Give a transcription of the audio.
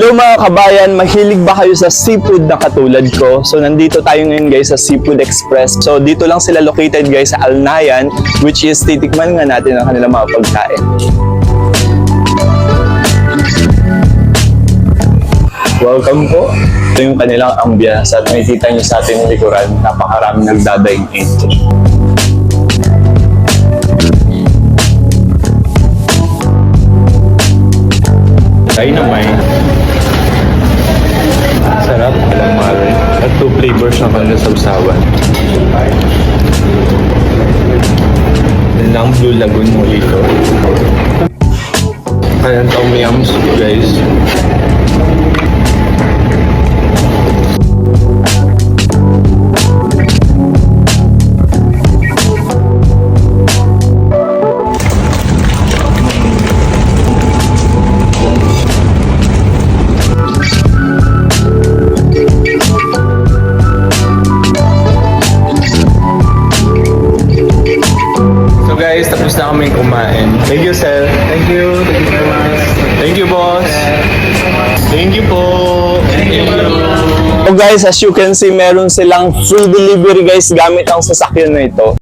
Hello mga kabayan, mahilig ba kayo sa seafood na katulad ko? So nandito tayo ngayon guys sa Seafood Express. So dito lang sila located guys sa Alnayan, which is titikman nga natin ang kanilang mga pagkain. Welcome po. Ito yung kanilang ambience at makikita nyo sa ating likuran, napakarami nagdadaing-in. Dynamite. Sarap, calamari. At 2 flavors ng kanilang sausawan. Yan lang, Blue Lagoon Mojito. Ayan, tom yum soup guys. Guys, tapos na kaming kumain. Thank you, sir. Thank you. Thank you very much. Thank you, boss. Thank you po. Thank you. So guys, as you can see, meron silang free delivery guys gamit ang sasakyan na ito.